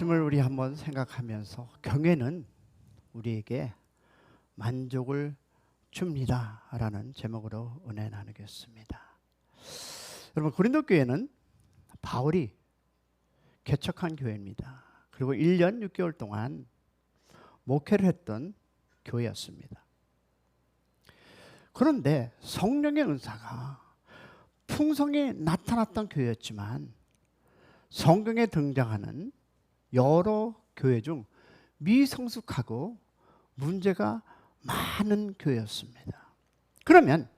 말씀을 우리 한번 생각하면서 경외는 우리에게 만족을 줍니다라는 제목으로 은혜 나누겠습니다. 여러분, 고린도 교회는 바울이 개척한 교회입니다. 그리고 1년 6개월 동안 목회를 했던 교회였습니다. 그런데 성령의 은사가 풍성히 나타났던 교회였지만 성경에 등장하는 여러 교회 중 미성숙하고 문제가 많은 교회였습니다. 그러면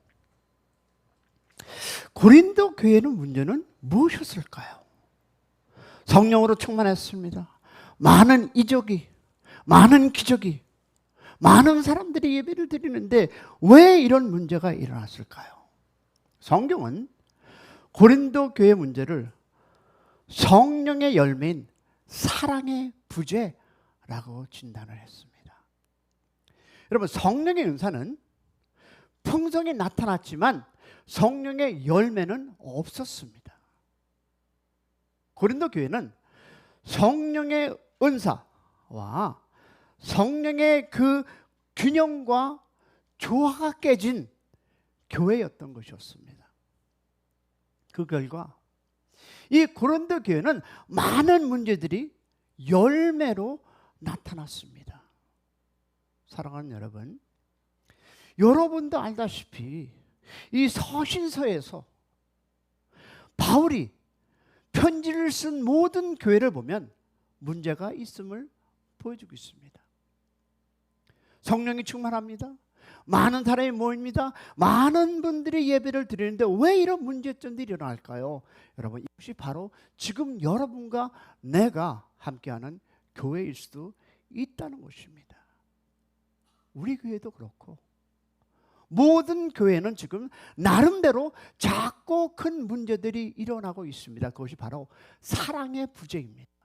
고린도 교회의 문제는 무엇이었을까요? 성령으로 충만했습니다. 많은 이적이, 많은 기적이, 많은 사람들이 예배를 드리는데 왜 이런 문제가 일어났을까요? 성경은 고린도 교회의 문제를 성령의 열매인 사랑의 부재라고 진단을 했습니다. 여러분, 성령의 은사는 풍성히 나타났지만 성령의 열매는 없었습니다. 고린도 교회는 성령의 은사와 성령의 그 균형과 조화가 깨진 교회였던 것이었습니다. 그 결과 이 고린도 교회는 많은 문제들이 열매로 나타났습니다. 사랑하는 여러분, 여러분도 알다시피 이 서신서에서 바울이 편지를 쓴 모든 교회를 보면 문제가 있음을 보여주고 있습니다. 성령이 충만합니다. 많은 사람이 모입니다. 많은 분들이 예배를 드리는데 왜 이런 문제점들이 일어날까요? 여러분, 이것이 바로 지금 여러분과 내가 함께하는 교회일 수도 있다는 것입니다. 우리 교회도 그렇고 모든 교회는 지금 나름대로 작고 큰 문제들이 일어나고 있습니다. 그것이 바로 사랑의 부재입니다.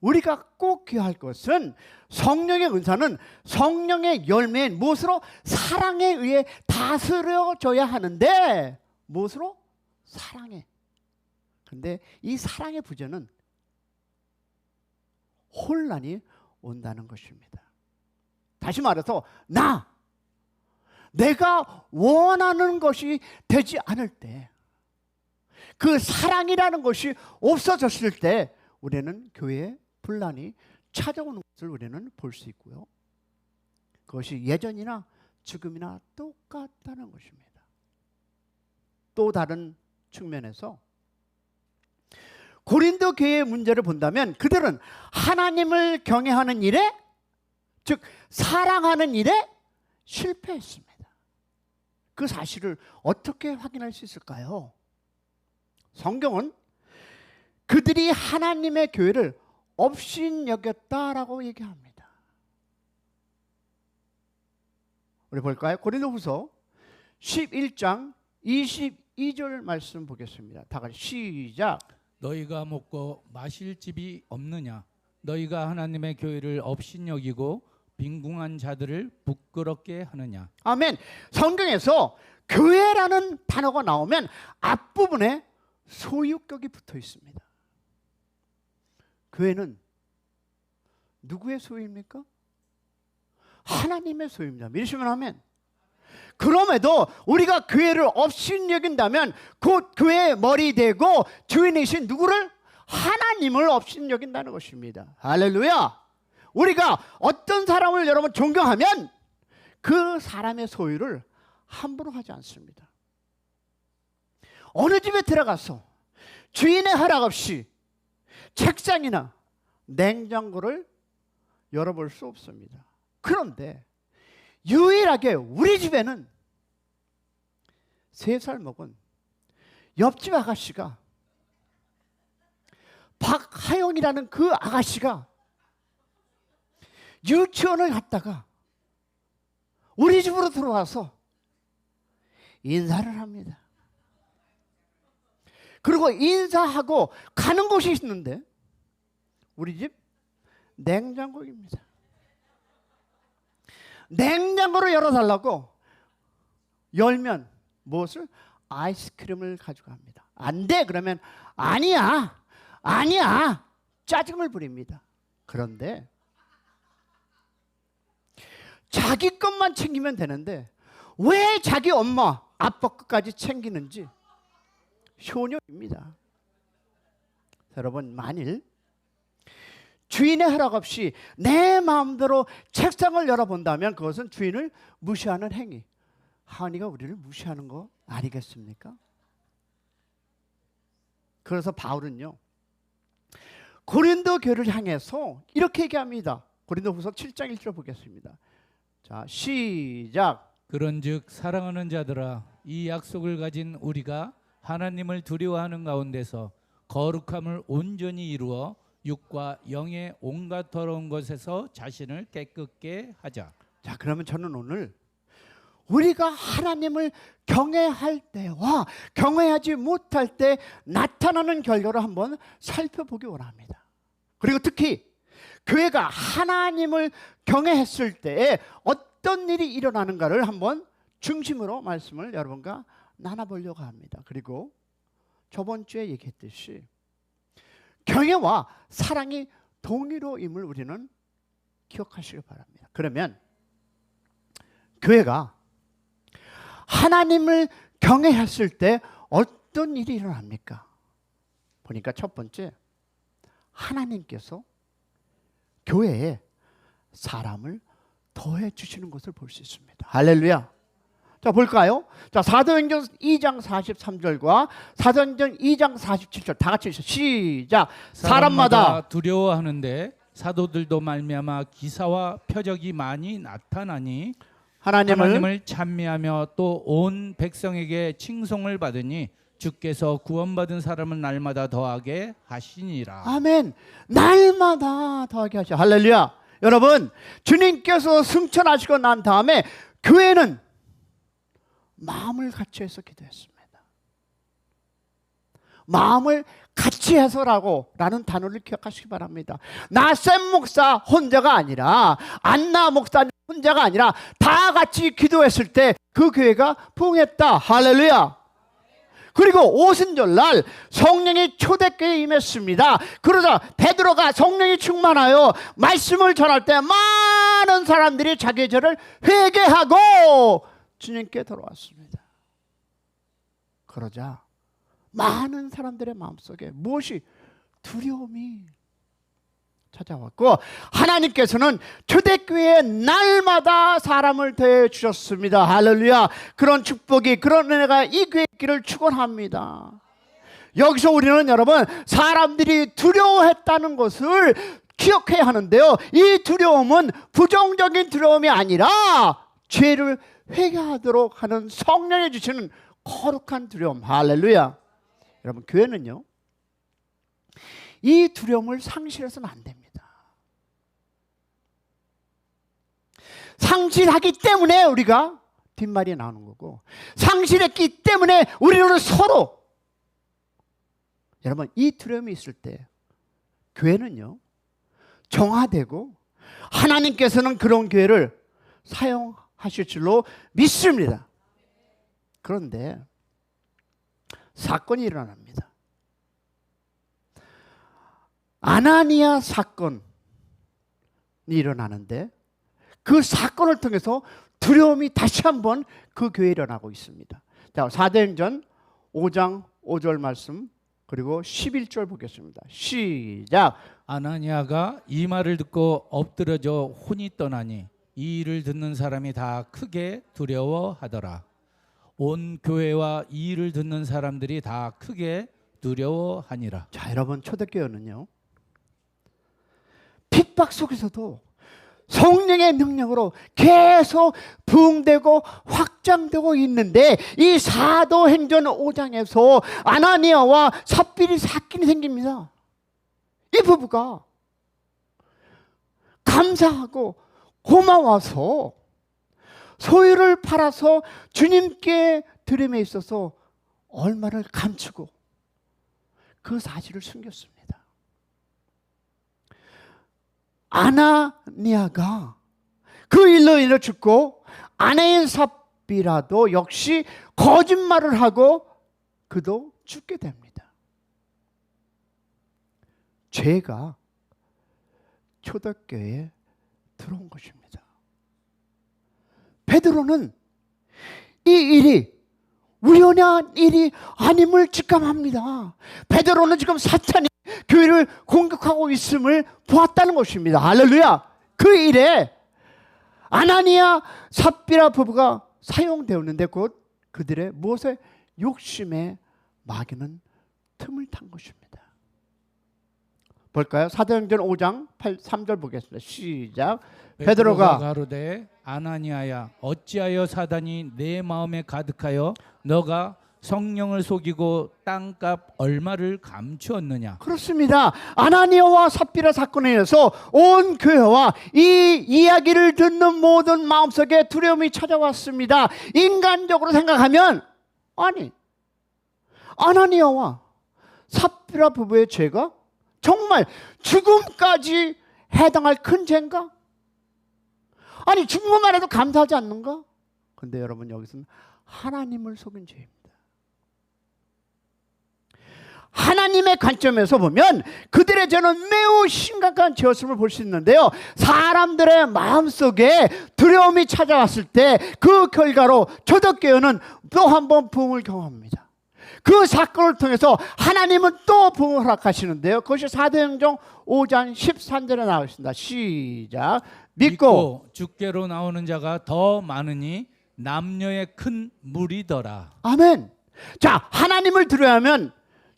우리가 꼭 기억할 것은 성령의 은사는 성령의 열매인 무엇으로? 사랑에 의해 다스려져야 하는데 무엇으로? 사랑에. 근데 이 사랑의 부재는 혼란이 온다는 것입니다. 다시 말해서 내가 원하는 것이 되지 않을 때, 그 사랑이라는 것이 없어졌을 때 우리는 교회에 분란이 찾아오는 것을 우리는 볼 수 있고요. 그것이 예전이나 지금이나 똑같다는 것입니다. 또 다른 측면에서 고린도 교회의 문제를 본다면 그들은 하나님을 경외하는 일에, 즉 사랑하는 일에 실패했습니다. 그 사실을 어떻게 확인할 수 있을까요? 성경은 그들이 하나님의 교회를 업신여겼다라고 얘기합니다. 우리 볼까요? 고린도후서 11장 22절 말씀 보겠습니다. 다 같이 시작. 너희가 먹고 마실 집이 없느냐? 너희가 하나님의 교회를 업신여기고 빈궁한 자들을 부끄럽게 하느냐? 아멘. 성경에서 교회라는 단어가 나오면 앞부분에 소유격이 붙어 있습니다. 교회는 누구의 소유입니까? 하나님의 소유입니다. 믿으시면 아멘. 그럼에도 우리가 교회를 업신여긴다면 곧 교회의 머리 되고 주인이신 누구를? 하나님을 업신여긴다는 것입니다. 할렐루야. 우리가 어떤 사람을 여러분 존경하면 그 사람의 소유를 함부로 하지 않습니다. 어느 집에 들어가서 주인의 허락 없이 책상이나 냉장고를 열어볼 수 없습니다. 그런데 유일하게 우리 집에는 3살 먹은 옆집 아가씨가, 박하영이라는 그 아가씨가 유치원을 갔다가 우리 집으로 들어와서 인사를 합니다. 그리고 인사하고 가는 곳이 있는데 우리 집 냉장고입니다. 냉장고를 열어달라고 열면 무엇을? 아이스크림을 가져갑니다. 안 돼 그러면 아니야, 아니야. 짜증을 부립니다. 그런데 자기 것만 챙기면 되는데 왜 자기 엄마, 아빠 것까지 챙기는지 효녀입니다. 여러분, 만일 주인의 허락 없이 내 마음대로 책상을 열어본다면 그것은 주인을 무시하는 행위. 하은이가 우리를 무시하는 거 아니겠습니까? 그래서 바울은요, 고린도 교회를 향해서 이렇게 얘기합니다. 고린도후서 7장 1절 보겠습니다. 자, 시작. 그런즉 사랑하는 자들아, 이 약속을 가진 우리가 하나님을 두려워하는 가운데서 거룩함을 온전히 이루어 육과 영의 온갖 더러운 것에서 자신을 깨끗게 하자. 자, 그러면 저는 오늘 우리가 하나님을 경외할 때와 경외하지 못할 때 나타나는 결과를 한번 살펴보기 원합니다. 그리고 특히 교회가 하나님을 경외했을 때에 어떤 일이 일어나는가를 한번 중심으로 말씀을 여러분과 나눠보려고 합니다. 그리고 저번 주에 얘기했듯이 경외와 사랑이 동일어임을 우리는 기억하시길 바랍니다. 그러면 교회가 하나님을 경외했을 때 어떤 일이 일어납니까? 보니까 첫 번째, 하나님께서 교회에 사람을 더해 주시는 것을 볼 수 있습니다. 할렐루야. 자, 볼까요? 자, 사도행전 2장 43절과 사도행전 2장 47절 다 같이 시작. 사람마다 두려워하는데 사도들도 말미암아 기사와 표적이 많이 나타나니 하나님을 찬미하며 또 온 백성에게 칭송을 받으니 주께서 구원받은 사람을 날마다 더하게 하시니라. 아멘. 날마다 더하게 하시오. 할렐루야. 여러분, 주님께서 승천하시고 난 다음에 교회는 마음을 같이 해서 기도했습니다. 마음을 같이 해서라고 라는 단어를 기억하시기 바랍니다. 나 샘 목사 혼자가 아니라 안나 목사 혼자가 아니라 다 같이 기도했을 때 그 교회가 부흥했다. 할렐루야. 그리고 오순절날 성령이 초대교회에 임했습니다. 그러자 베드로가 성령이 충만하여 말씀을 전할 때 많은 사람들이 자기의 죄를 회개하고 주님께 돌아왔습니다. 그러자 많은 사람들의 마음속에 무엇이 두려움이 찾아왔고 하나님께서는 초대교회에 날마다 사람을 더해 주셨습니다. 할렐루야. 그런 축복이, 그런 은혜가 이 교회에 있기를 축원합니다. 여기서 우리는 여러분 사람들이 두려워했다는 것을 기억해야 하는데요, 이 두려움은 부정적인 두려움이 아니라 죄를 회개하도록 하는 성령이 주시는 거룩한 두려움. 할렐루야. 여러분, 교회는요 이 두려움을 상실해서는 안 됩니다. 상실하기 때문에 우리가 뒷말이 나오는 거고, 상실했기 때문에 우리는 서로, 여러분 이 두려움이 있을 때 교회는요 정화되고 하나님께서는 그런 교회를 사용하실 줄로 믿습니다. 그런데 사건이 일어납니다. 아나니아 사건이 일어나는데 그 사건을 통해서 두려움이 다시 한번 그 교회에 일어나고 있습니다. 자, 사도행전 5장 5절 말씀 그리고 11절 보겠습니다. 시작. 아나니아가 이 말을 듣고 엎드러져 혼이 떠나니 이 일을 듣는 사람이 다 크게 두려워하더라. 온 교회와 이 일을 듣는 사람들이 다 크게 두려워하니라. 자, 여러분 초대교회는요 핍박 속에서도 성령의 능력으로 계속 부흥되고 확장되고 있는데 이 사도행전 5장에서 아나니아와 삽비리 사건이 생깁니다. 이 부부가 감사하고 고마워서 소유를 팔아서 주님께 드림에 있어서 얼마를 감추고 그 사실을 숨겼습니다. 아나니아가 그 일로 인해 죽고 아내인 삽비라도 역시 거짓말을 하고 그도 죽게 됩니다. 죄가 초대교회에 들어온 것입니다. 베드로는 이 일이 우연한 일이 아님을 직감합니다. 베드로는 지금 사탄이 교회를 공격하고 있음을 보았다는 것입니다. 할렐루야. 그 일에 아나니아 삽비라 부부가 사용되었는데 곧 그들의 무엇에 욕심에 마귀는 틈을 탄 것입니다. 볼까요? 사도행전 5장 3절 보겠습니다. 시작. 베드로가 가로되 아나니아야 어찌하여 사단이 내 마음에 가득하여 너가 성령을 속이고 땅값 얼마를 감추었느냐. 그렇습니다. 아나니아와 삽비라 사건에 의해서 온 교회와 이 이야기를 듣는 모든 마음속에 두려움이 찾아왔습니다. 인간적으로 생각하면 아니 아나니아와 삽비라 부부의 죄가 정말 죽음까지 해당할 큰 죄인가? 아니 죽은 것만 해도 감사하지 않는가? 근데 여러분 여기서는 하나님을 속인 죄입니다. 하나님의 관점에서 보면 그들의 죄는 매우 심각한 죄였음을 볼 수 있는데요. 사람들의 마음속에 두려움이 찾아왔을 때 그 결과로 초대교회는 또 한 번 부흥을 경험합니다. 그 사건을 통해서 하나님은 또 부흥을 허락하시는데요. 그것이 사도행전 5장 13절에 나와 있습니다. 시작. 믿고 주께로 나오는 자가 더 많으니 남녀의 큰 무리더라. 아멘. 자, 하나님을 두려워하면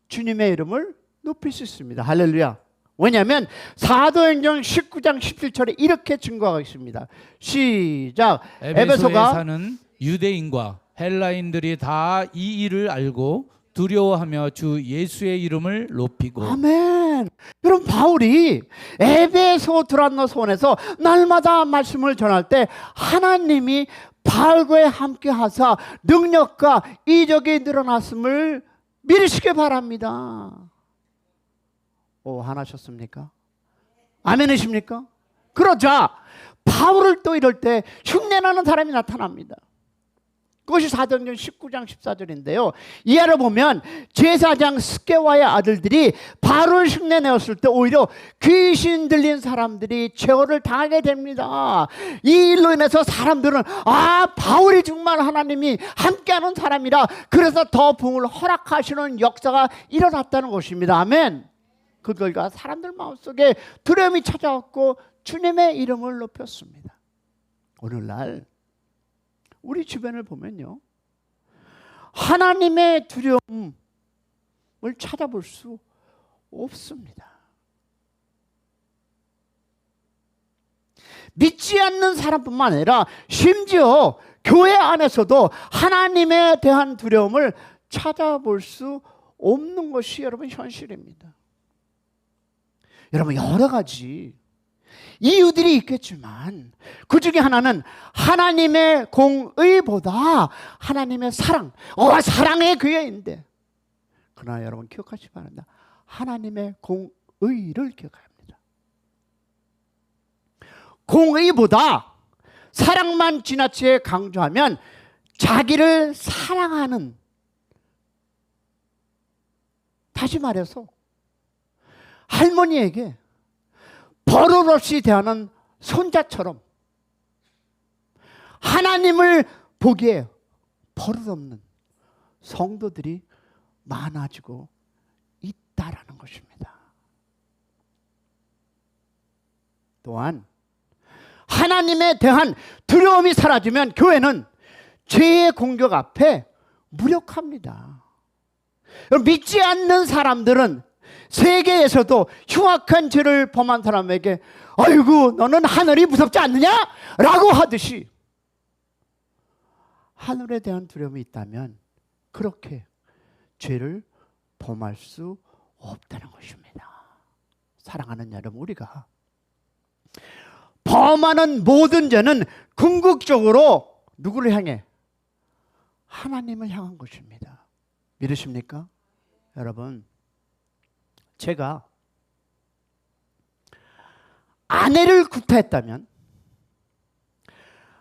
주님의 이름을 높일 수 있습니다. 할렐루야. 왜냐하면 사도행전 19장 17절에 이렇게 증거하고 있습니다. 시작. 에베소에 사는 유대인과 헬라인들이 다 이 일을 알고 두려워하며 주 예수의 이름을 높이고. 아멘. 여러분 바울이 에베소 드란노손에서 날마다 말씀을 전할 때 하나님이 바울과 함께 하사 능력과 이적이 늘어났음을 믿으시기 바랍니다. 오, 하나셨습니까? 아멘이십니까? 그러자 바울을 또 이럴 때 흉내나는 사람이 나타납니다. 그것이 사도행전 19장 14절인데요. 이하를 보면 제사장 스게와의 아들들이 바울을 흉내내었을 때 오히려 귀신 들린 사람들이 제어를 당하게 됩니다. 이 일로 인해서 사람들은 바울이 정말 하나님이 함께하는 사람이라 그래서 더 부흥을 허락하시는 역사가 일어났다는 것입니다. 아멘. 그 결과 사람들 마음속에 두려움이 찾아왔고 주님의 이름을 높였습니다. 오늘날 우리 주변을 보면요, 하나님의 두려움을 찾아볼 수 없습니다. 믿지 않는 사람뿐만 아니라 심지어 교회 안에서도 하나님에 대한 두려움을 찾아볼 수 없는 것이 여러분 현실입니다. 여러분 여러 가지 이유들이 있겠지만 그 중에 하나는 하나님의 공의보다 하나님의 사랑, 사랑의 교회인데, 그러나 여러분 기억하시기 바랍니다. 하나님의 공의를 기억해야 합니다. 공의보다 사랑만 지나치게 강조하면 자기를 사랑하는, 다시 말해서 할머니에게 버릇없이 대하는 손자처럼 하나님을 보기에 버릇없는 성도들이 많아지고 있다라는 것입니다. 또한 하나님에 대한 두려움이 사라지면 교회는 죄의 공격 앞에 무력합니다. 믿지 않는 사람들은 세계에서도 흉악한 죄를 범한 사람에게 아이고 너는 하늘이 무섭지 않느냐? 라고 하듯이 하늘에 대한 두려움이 있다면 그렇게 죄를 범할 수 없다는 것입니다. 사랑하는 여러분, 우리가 범하는 모든 죄는 궁극적으로 누구를 향해? 하나님을 향한 것입니다. 믿으십니까? 여러분, 제가 아내를 구타했다면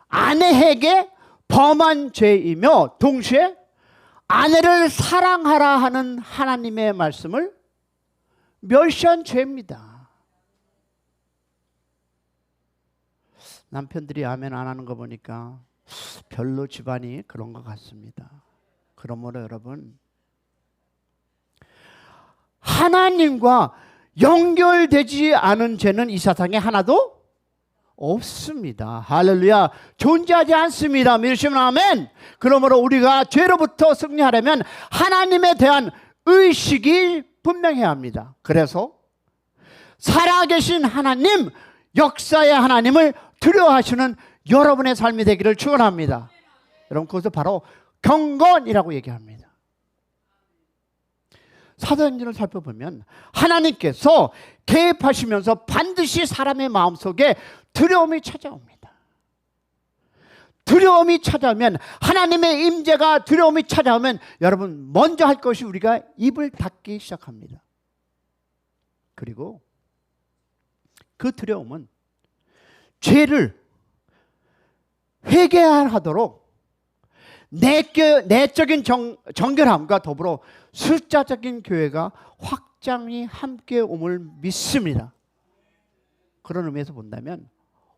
아내에게 범한 죄이며 동시에 아내를 사랑하라 하는 하나님의 말씀을 멸시한 죄입니다. 남편들이 아멘 안 하는 거 보니까 별로 집안이 그런 것 같습니다. 그러므로 여러분, 하나님과 연결되지 않은 죄는 이 세상에 하나도 없습니다. 할렐루야. 존재하지 않습니다. 믿으시면 아멘. 그러므로 우리가 죄로부터 승리하려면 하나님에 대한 의식이 분명해야 합니다. 그래서 살아계신 하나님, 역사의 하나님을 두려워하시는 여러분의 삶이 되기를 축원합니다. 여러분, 그것을 바로 경건이라고 얘기합니다. 사도행전을 살펴보면 하나님께서 개입하시면서 반드시 사람의 마음속에 두려움이 찾아옵니다. 두려움이 찾아오면, 하나님의 임재가 두려움이 찾아오면 여러분, 먼저 할 것이 우리가 입을 닫기 시작합니다. 그리고 그 두려움은 죄를 회개하도록 내적인 정결함과 더불어 숫자적인 교회가 확장이 함께 옴을 믿습니다. 그런 의미에서 본다면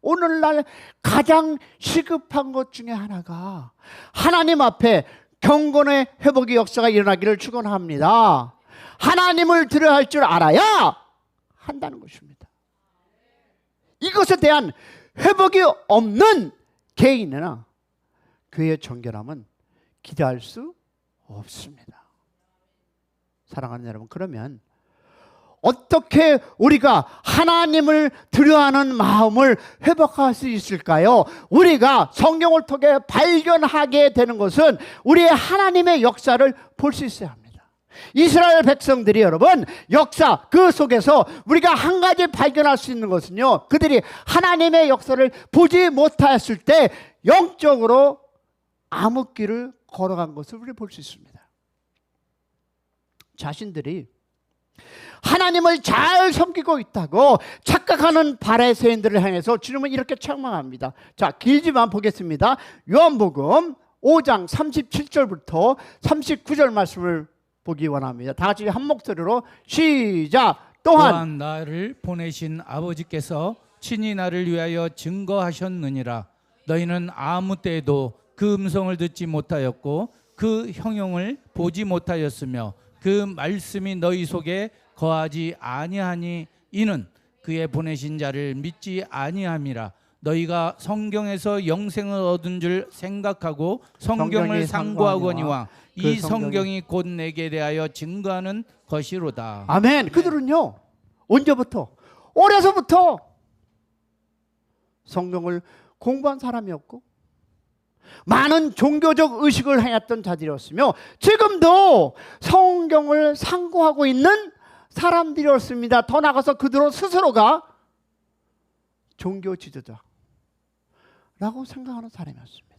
오늘날 가장 시급한 것 중에 하나가 하나님 앞에 경건의 회복의 역사가 일어나기를 축원합니다. 하나님을 두려워할 줄 알아야 한다는 것입니다. 이것에 대한 회복이 없는 개인이나 교회의 정결함은 기대할 수 없습니다. 사랑하는 여러분, 그러면 어떻게 우리가 하나님을 두려워하는 마음을 회복할 수 있을까요? 우리가 성경을 통해 발견하게 되는 것은 우리의 하나님의 역사를 볼 수 있어야 합니다. 이스라엘 백성들이 여러분, 역사 그 속에서 우리가 한 가지 발견할 수 있는 것은요, 그들이 하나님의 역사를 보지 못하였을 때 영적으로 암흑길을 걸어간 것을 우리 볼 수 있습니다. 자신들이 하나님을 잘 섬기고 있다고 착각하는 바리새인들을 향해서 주님은 이렇게 책망합니다. 자, 길지만 보겠습니다. 요한복음 5장 37절부터 39절 말씀을 보기 원합니다. 다 같이 한 목소리로 시작. 또한 나를 보내신 아버지께서 친히 나를 위하여 증거하셨느니라. 너희는 아무 때에도 그 음성을 듣지 못하였고 그 형용을 보지 못하였으며 그 말씀이 너희 속에 거하지 아니하니 이는 그의 보내신 자를 믿지 아니함이라. 너희가 성경에서 영생을 얻은 줄 생각하고 성경을 상고하거니와 이 성경이 곧 내게 대하여 증거하는 것이로다. 아멘. 그들은요, 언제부터? 어려서부터 성경을 공부한 사람이었고 많은 종교적 의식을 행했던 자들이었으며 지금도 성경을 상고하고 있는 사람들이었습니다. 더 나아가서 그들 스스로가 종교 지도자라고 생각하는 사람이었습니다.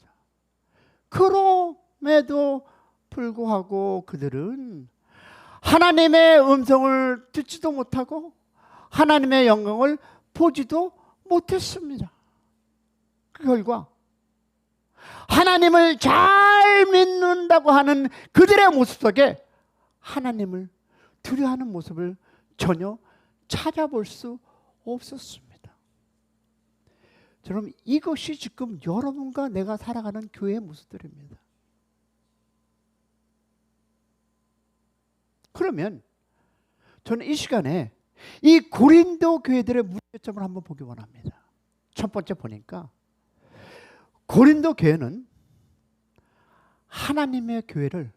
그럼에도 불구하고 그들은 하나님의 음성을 듣지도 못하고 하나님의 영광을 보지도 못했습니다. 그 결과 하나님을 잘 믿는다고 하는 그들의 모습 속에 하나님을 두려워하는 모습을 전혀 찾아볼 수 없었습니다. 여러분, 이것이 지금 여러분과 내가 살아가는 교회의 모습들입니다. 그러면 저는 이 시간에 이 고린도 교회들의 문제점을 한번 보기 원합니다. 첫 번째 보니까 고린도 교회는 하나님의 교회를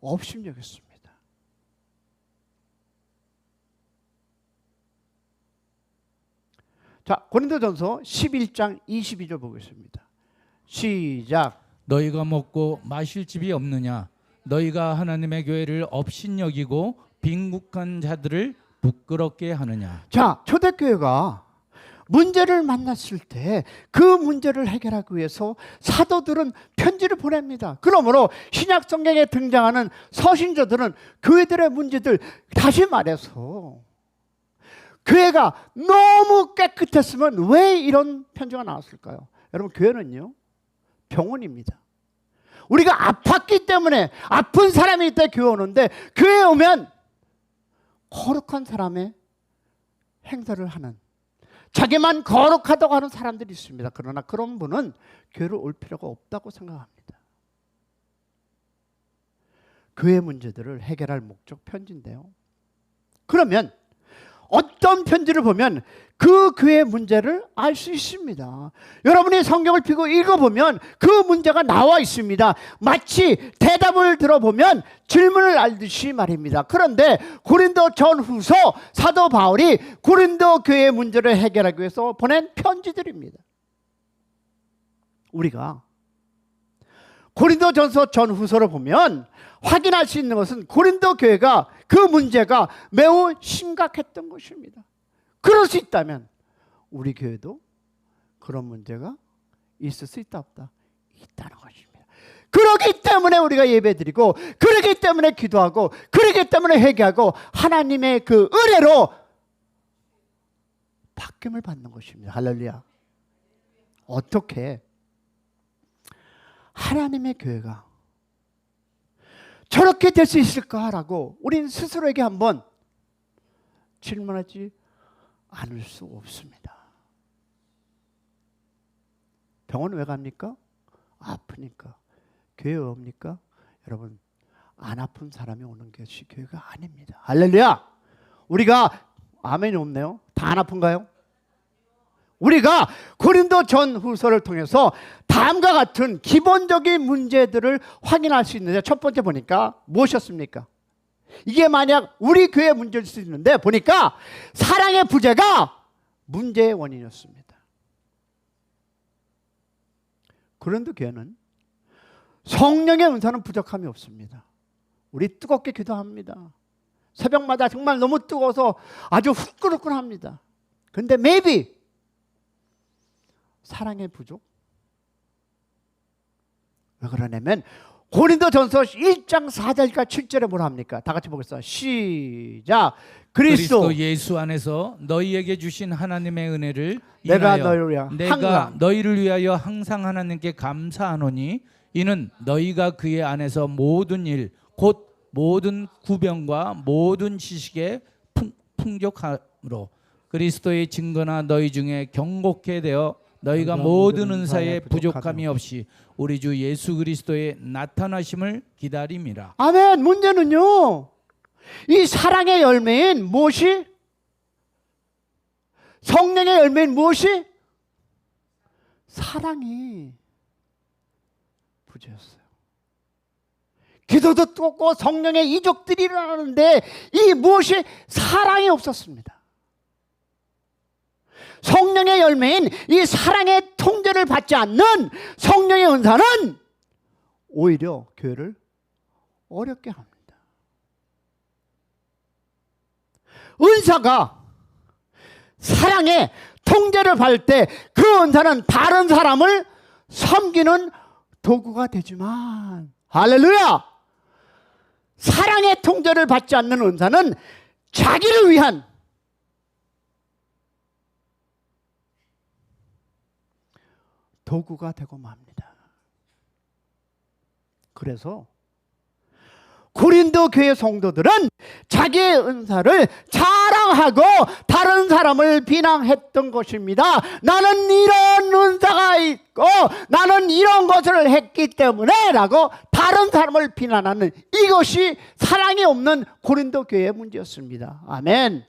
업신여겼습니다. 자, 고린도전서 11장 22절 보겠습니다. 시작. 너희가 먹고 마실 집이 없느냐? 너희가 하나님의 교회를 업신여기고 빈국한 자들을 부끄럽게 하느냐? 자, 초대교회가 문제를 만났을 때 그 문제를 해결하기 위해서 사도들은 편지를 보냅니다. 그러므로 신약 성경에 등장하는 서신저들은 교회들의 문제들, 다시 말해서 교회가 너무 깨끗했으면 왜 이런 편지가 나왔을까요? 여러분, 교회는요, 병원입니다. 우리가 아팠기 때문에, 아픈 사람이 있을 때 교회 오는데, 교회에 오면 거룩한 사람의 행사를 하는, 자기만 거룩하다고 하는 사람들이 있습니다. 그러나 그런 분은 교회를 올 필요가 없다고 생각합니다. 교회 문제들을 해결할 목적 편지인데요. 그러면 어떤 편지를 보면 그 교회 문제를 알 수 있습니다. 여러분이 성경을 펴고 읽어보면 그 문제가 나와 있습니다. 마치 대답을 들어보면 질문을 알듯이 말입니다. 그런데 고린도 전후서 사도 바울이 고린도 교회의 문제를 해결하기 위해서 보낸 편지들입니다. 우리가 고린도 전후서를 보면 확인할 수 있는 것은 고린도 교회가 그 문제가 매우 심각했던 것입니다. 그럴 수 있다면 우리 교회도 그런 문제가 있을 수 있다 없다? 있다는 것입니다. 그렇기 때문에 우리가 예배드리고, 그렇기 때문에 기도하고, 그렇기 때문에 회개하고 하나님의 그 은혜로 바뀜을 받는 것입니다. 할렐루야. 어떻게 하나님의 교회가 저렇게 될 수 있을까라고 우리는 스스로에게 한번 질문하지 않을 수 없습니다. 병원 왜 갑니까? 아프니까. 교회 왜 옵니까? 여러분, 안 아픈 사람이 오는 것이 교회가 아닙니다. 할렐루야. 우리가 아멘이 없네요. 다 안 아픈가요? 우리가 고린도 전후서를 통해서 다음과 같은 기본적인 문제들을 확인할 수 있는데, 첫 번째 보니까 무엇이었습니까? 이게 만약 우리 교회 문제일 수 있는데, 보니까 사랑의 부재가 문제의 원인이었습니다. 고린도 교회는 성령의 은사는 부족함이 없습니다. 우리 뜨겁게 기도합니다. 새벽마다 정말 너무 뜨거워서 아주 후끈후끈합니다. 근데 maybe 사랑의 부족? 왜 그러냐면 고린도전서 1장 4절과 7절에 뭐라 합니까? 다 같이 보겠습니다. 시작. 그리스도 예수 안에서 너희에게 주신 하나님의 은혜를 내가 인하여 너희를 위하여 항상 하나님께 감사하노니 이는 너희가 그의 안에서 모든 일 곧 모든 구병과 모든 지식에 풍족함으로 그리스도의 증거나 너희 중에 경고케 되어 너희가 모든 은사에 부족함이 없이 우리 주 예수 그리스도의 나타나심을 기다림이라. 아멘. 문제는요, 이 사랑의 열매인 무엇이? 성령의 열매인 무엇이? 사랑이 부재였어요. 기도도 뜨겁고 성령의 이적들이 일어나는데 이 무엇이? 사랑이 없었습니다. 성령의 열매인 이 사랑의 통제를 받지 않는 성령의 은사는 오히려 교회를 어렵게 합니다. 은사가 사랑의 통제를 받을 때 그 은사는 다른 사람을 섬기는 도구가 되지만, 할렐루야! 사랑의 통제를 받지 않는 은사는 자기를 위한 도구가 되고 맙니다. 그래서 고린도 교회 성도들은 자기의 은사를 자랑하고 다른 사람을 비난했던 것입니다. 나는 이런 은사가 있고 나는 이런 것을 했기 때문에 라고 다른 사람을 비난하는, 이것이 사랑이 없는 고린도 교회의 문제였습니다. 아멘.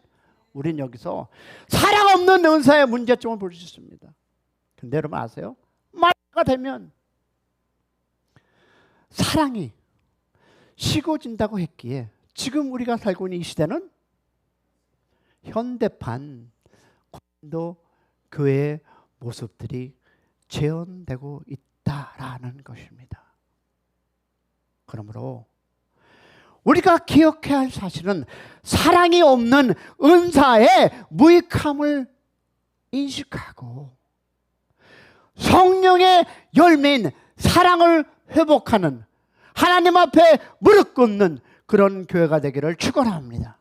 우린 여기서 사랑 없는 은사의 문제점을 볼 수 있습니다. 근데 여러분 아세요? 말가 되면 사랑이 식어진다고 했기에 지금 우리가 살고 있는 이 시대는 현대판 고린도 교회의 모습들이 재현되고 있다라는 것입니다. 그러므로 우리가 기억해야 할 사실은 사랑이 없는 은사의 무익함을 인식하고 성령의 열매인 사랑을 회복하는, 하나님 앞에 무릎 꿇는 그런 교회가 되기를 축원합니다.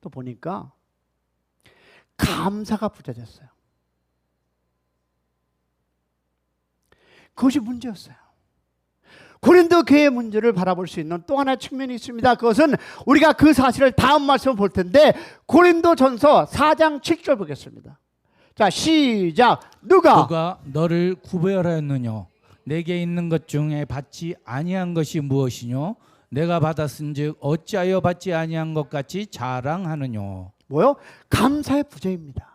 또 보니까 감사가 부재됐어요. 그것이 문제였어요. 고린도 교회의 문제를 바라볼 수 있는 또 하나의 측면이 있습니다. 그것은 우리가 그 사실을 다음 말씀을 볼 텐데 고린도전서 4장 7절 보겠습니다. 자, 시작. 누가 너를 구별하였느냐? 내게 있는 것 중에 받지 아니한 것이 무엇이뇨? 내가 받았은즉 어찌하여 받지 아니한 것 같이 자랑하느뇨? 뭐요? 감사의 부재입니다.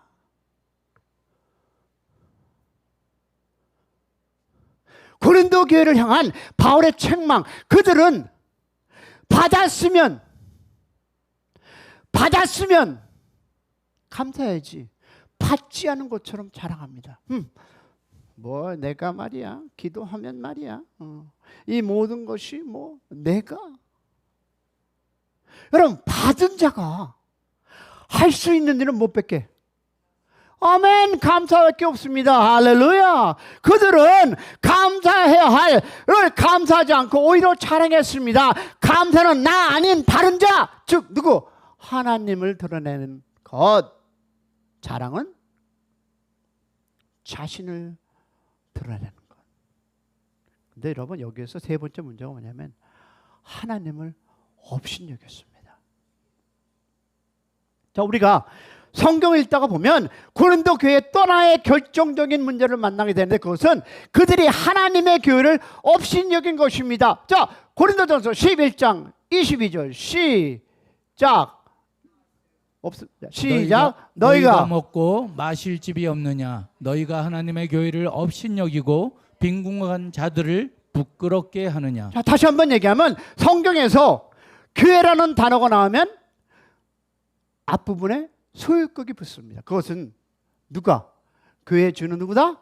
고린도 교회를 향한 바울의 책망, 그들은 받았으면 감사해야지 받지 않은 것처럼 자랑합니다. 뭐 내가 말이야 기도하면 말이야 이 모든 것이 뭐 내가. 여러분, 받은 자가 할 수 있는 일은 못 뺏게. 아멘. 감사할 게 없습니다. 할렐루야. 그들은 감사해야 할 을 감사하지 않고 오히려 자랑했습니다. 감사는 나 아닌 다른 자, 즉 누구? 하나님을 드러내는 것. 자랑은 자신을 드러내는 것. 근데 여러분, 여기에서 세 번째 문제가 뭐냐면 하나님을 업신여겼습니다. 자, 우리가 성경을 읽다가 보면 고린도 교회의 또 하나의 결정적인 문제를 만나게 되는데 그것은 그들이 하나님의 교회를 업신여긴 것입니다. 자, 고린도전서 11장 22절 시작. 시작. 너희가 먹고 마실 집이 없느냐? 너희가 하나님의 교회를 업신여기고 빈궁한 자들을 부끄럽게 하느냐? 자, 다시 한번 얘기하면 성경에서 교회라는 단어가 나오면 앞부분에 소유격이 붙습니다. 그것은 누가? 교회의 주는 누구다?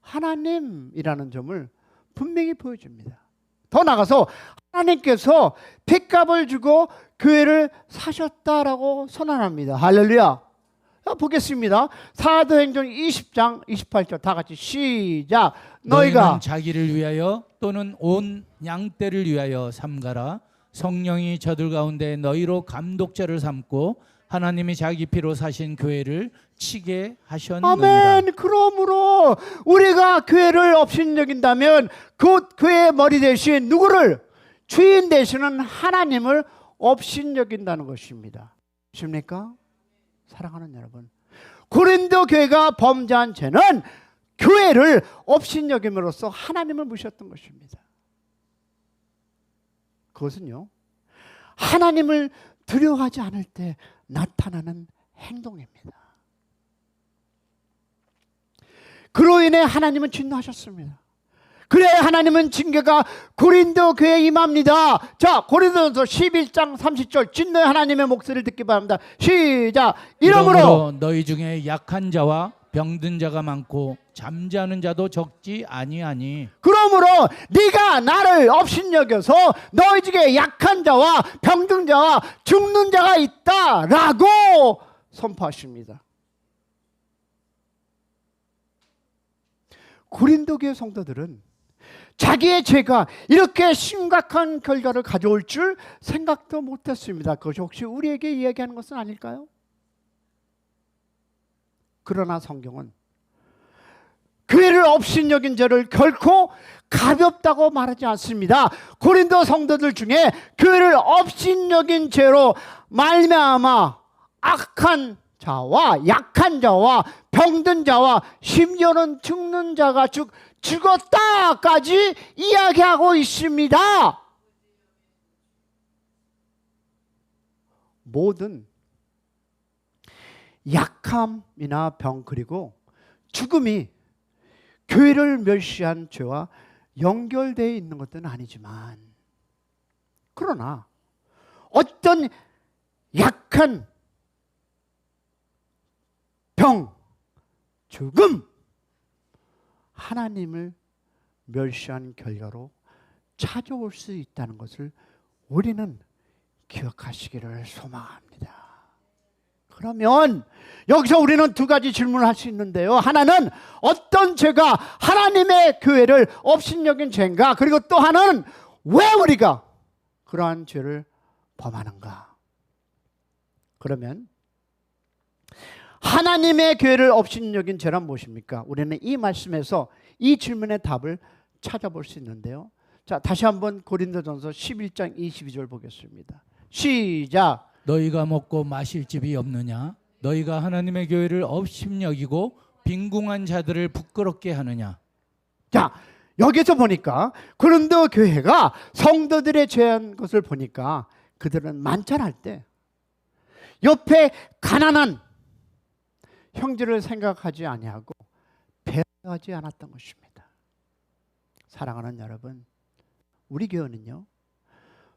하나님이라는 점을 분명히 보여줍니다. 더 나아가서 하나님께서 핏값을 주고 교회를 사셨다라고 선언합니다. 할렐루야. 보겠습니다. 사도행전 20장 28절 다 같이 시작. 너희는 자기를 위하여 또는 온 양떼를 위하여 삼가라. 성령이 저들 가운데 너희로 감독자를 삼고 하나님이 자기 피로 사신 교회를 치게 하셨느니라. 아멘. 그러므로 우리가 교회를 업신여긴다면 그 교회의 머리 대신 누구를? 주인 되시는 하나님을 업신여긴다는 것입니다. 아십니까? 사랑하는 여러분, 고린도 교회가 범죄한 죄는 교회를 업신여김으로써 하나님을 무시했던 것입니다. 그것은요, 하나님을 두려워하지 않을 때 나타나는 행동입니다. 그로 인해 하나님은 진노하셨습니다. 그래야 하나님은 징계가 고린도 교회에 임합니다. 자, 고린도전서 11장 30절 진노의 하나님의 목소리를 듣기 바랍니다. 시작. 이러므로 너희 중에 약한 자와 병든 자가 많고 잠자는 자도 적지 아니하니. 그러므로 네가 나를 업신여겨서 너희 중에 약한 자와 병든 자와 죽는 자가 있다라고 선포하십니다. 고린도 교회 성도들은 자기의 죄가 이렇게 심각한 결과를 가져올 줄 생각도 못했습니다. 그것이 혹시 우리에게 이야기하는 것은 아닐까요? 그러나 성경은 교회를 업신여긴 죄를 결코 가볍다고 말하지 않습니다. 고린도 성도들 중에 교회를 업신여긴 죄로 말미암아 악한 자와 약한 자와 병든 자와 심지어는 죽는 자가 죽었다까지 이야기하고 있습니다. 모든 약함이나 병 그리고 죽음이 교회를 멸시한 죄와 연결되어 있는 것은 아니지만, 그러나 어떤 약한 병, 죽음, 하나님을 멸시한 결과로 찾아올 수 있다는 것을 우리는 기억하시기를 소망합니다. 그러면 여기서 우리는 두 가지 질문을 할 수 있는데요. 하나는 어떤 죄가 하나님의 교회를 업신여긴 죄인가? 그리고 또 하나는 왜 우리가 그러한 죄를 범하는가? 그러면 하나님의 교회를 업신여긴 죄란 무엇입니까? 우리는 이 말씀에서 이 질문의 답을 찾아볼 수 있는데요. 자, 다시 한번 고린도전서 11장 22절 보겠습니다. 시작. 너희가 먹고 마실 집이 없느냐? 너희가 하나님의 교회를 업심여기고 빈궁한 자들을 부끄럽게 하느냐? 자, 여기서 보니까 고린도 교회가 성도들의 죄한 것을 보니까 그들은 만찬할 때 옆에 가난한 형제를 생각하지 아니하고 배려하지 않았던 것입니다. 사랑하는 여러분, 우리 교회는요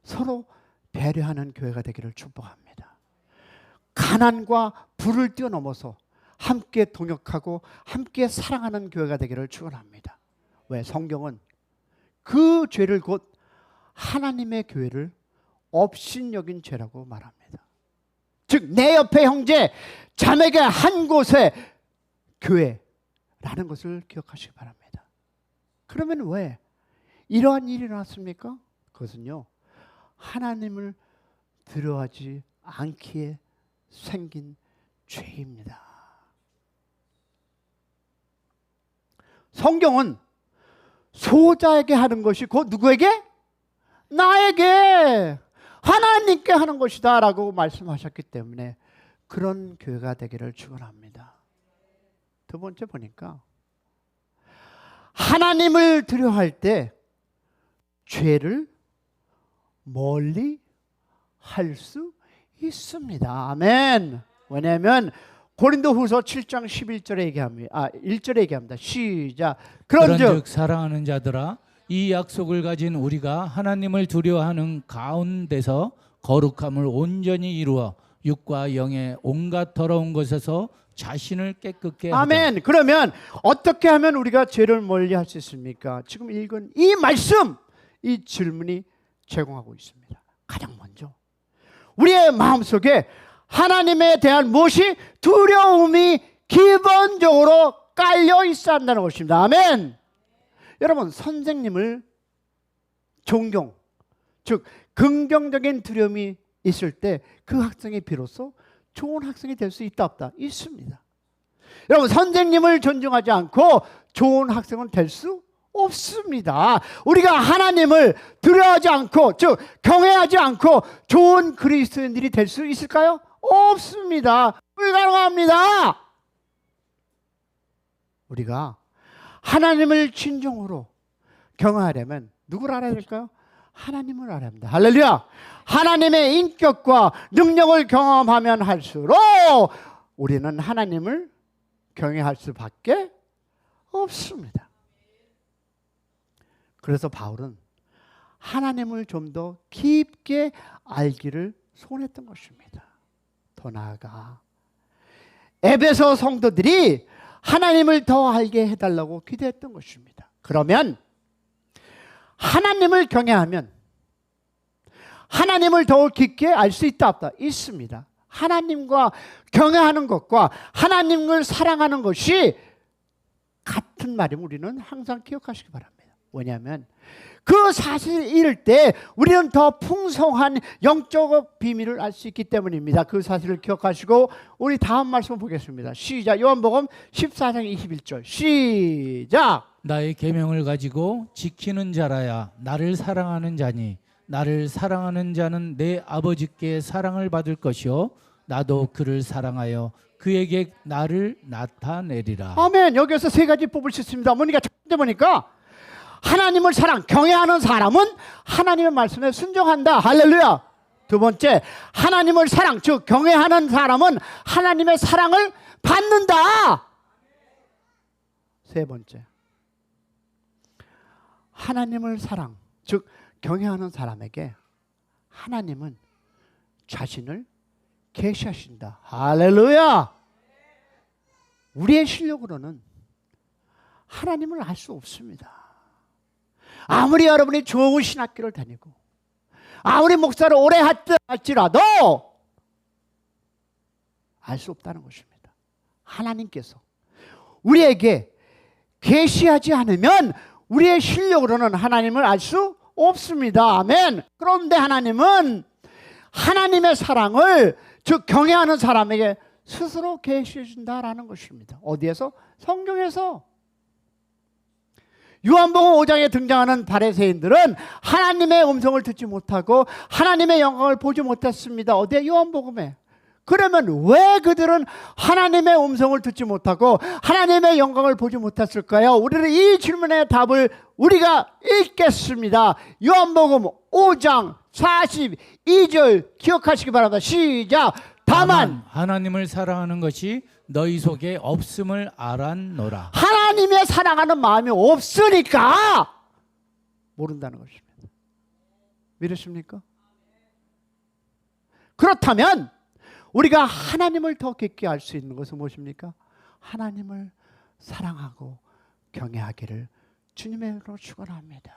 서로 배려하는 교회가 되기를 축복합니다. 가난과 불을 뛰어넘어서 함께 동역하고 함께 사랑하는 교회가 되기를 축원합니다. 왜? 성경은 그 죄를 곧 하나님의 교회를 업신여긴 죄라고 말합니다. 즉 내 옆에 형제 자매가 한 곳에 교회라는 것을 기억하시기 바랍니다. 그러면 왜 이러한 일이 일어났습니까? 그것은요 하나님을 두려워하지 않기에 생긴 죄입니다. 성경은 소자에게 하는 것이 곧 누구에게? 나에게, 하나님께 하는 것이다 라고 말씀하셨기 때문에 그런 교회가 되기를 축원합니다. 두 번째 보니까 하나님을 두려워할 때 죄를 멀리 할 수 있습니다. 아멘. 왜냐하면 고린도후서 7장 11절에 얘기합니다. 1절에 얘기합니다. 시작. 그런즉 사랑하는 자들아, 이 약속을 가진 우리가 하나님을 두려워하는 가운데서 거룩함을 온전히 이루어 육과 영의 온갖 더러운 것에서 자신을 깨끗게 하자. 아멘. 그러면 어떻게 하면 우리가 죄를 멀리할 수 있습니까? 지금 읽은 이 말씀, 이 질문이 제공하고 있습니다. 가장 먼저 우리의 마음속에 하나님에 대한 무엇이? 두려움이 기본적으로 깔려 있어야 한다는 것입니다. 아멘. 여러분, 선생님을 존경, 즉 긍정적인 두려움이 있을 때 그 학생이 비로소 좋은 학생이 될 수 있다 없다? 있습니다. 여러분, 선생님을 존중하지 않고 좋은 학생은 될 수 없습니다. 우리가 하나님을 두려워하지 않고, 즉 경외하지 않고 좋은 그리스도인들이 될 수 있을까요? 없습니다. 불가능합니다. 우리가 하나님을 진정으로 경외하려면 누구를 알아야 될까요? 하나님을 알아야 합니다. 할렐루야. 하나님의 인격과 능력을 경험하면 할수록 우리는 하나님을 경외할 수밖에 없습니다. 그래서 바울은 하나님을 좀 더 깊게 알기를 소원했던 것입니다. 더 나아가 에베소 성도들이 하나님을 더 알게 해달라고 기도했던 것입니다. 그러면 하나님을 경외하면 하나님을 더 깊게 알 수 있다 없다? 있습니다. 하나님과 경외하는 것과 하나님을 사랑하는 것이 같은 말임을 우리는 항상 기억하시기 바랍니다. 왜냐하면 그 사실을 잃을 때 우리는 더 풍성한 영적 비밀을 알 수 있기 때문입니다. 그 사실을 기억하시고 우리 다음 말씀 보겠습니다. 시작. 요한복음 14장 21절 시작. 나의 계명을 가지고 지키는 자라야 나를 사랑하는 자니 나를 사랑하는 자는 내 아버지께 사랑을 받을 것이요 나도 그를 사랑하여 그에게 나를 나타내리라. 아멘. 여기서 세 가지 뽑을 수 있습니다. 뭐니까 첫 번째 보니까 하나님을 사랑, 경외하는 사람은 하나님의 말씀에 순종한다. 할렐루야. 두 번째, 하나님을 사랑, 즉 경외하는 사람은 하나님의 사랑을 받는다. 세 번째, 하나님을 사랑, 즉 경외하는 사람에게 하나님은 자신을 계시하신다. 할렐루야. 우리의 실력으로는 하나님을 알 수 없습니다. 아무리 여러분이 좋은 신학교를 다니고 아무리 목사를 오래 할지라도 알 수 없다는 것입니다. 하나님께서 우리에게 계시하지 않으면 우리의 실력으로는 하나님을 알 수 없습니다. 아멘. 그런데 하나님은 하나님의 사랑을 즉 경외하는 사람에게 스스로 계시해 준다라는 것입니다. 어디에서? 성경에서. 요한복음 5장에 등장하는 바리새인들은 하나님의 음성을 듣지 못하고 하나님의 영광을 보지 못했습니다. 어디에? 요한복음에. 그러면 왜 그들은 하나님의 음성을 듣지 못하고 하나님의 영광을 보지 못했을까요? 우리는 이 질문의 답을 우리가 읽겠습니다. 요한복음 5장 42절 기억하시기 바랍니다. 시작. 다만 하나님을 사랑하는 것이 너희 속에 없음을 알았노라. 하나님의 사랑하는 마음이 없으니까 모른다는 것입니다. 믿으십니까? 그렇다면 우리가 하나님을 더 깊게 알 수 있는 것은 무엇입니까? 하나님을 사랑하고 경외하기를 주님의 이름으로 축원합니다.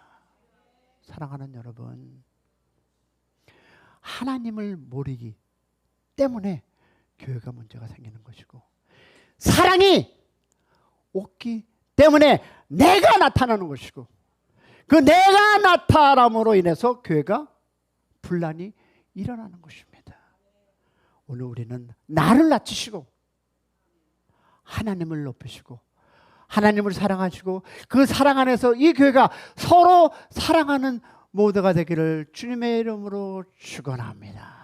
사랑하는 여러분, 하나님을 모르기 때문에 교회가 문제가 생기는 것이고, 사랑이 없기 때문에 내가 나타나는 것이고, 그 내가 나타남으로 인해서 교회가 분란이 일어나는 것입니다. 오늘 우리는 나를 낮추시고 하나님을 높이시고 하나님을 사랑하시고 그 사랑 안에서 이 교회가 서로 사랑하는 모두가 되기를 주님의 이름으로 축원합니다.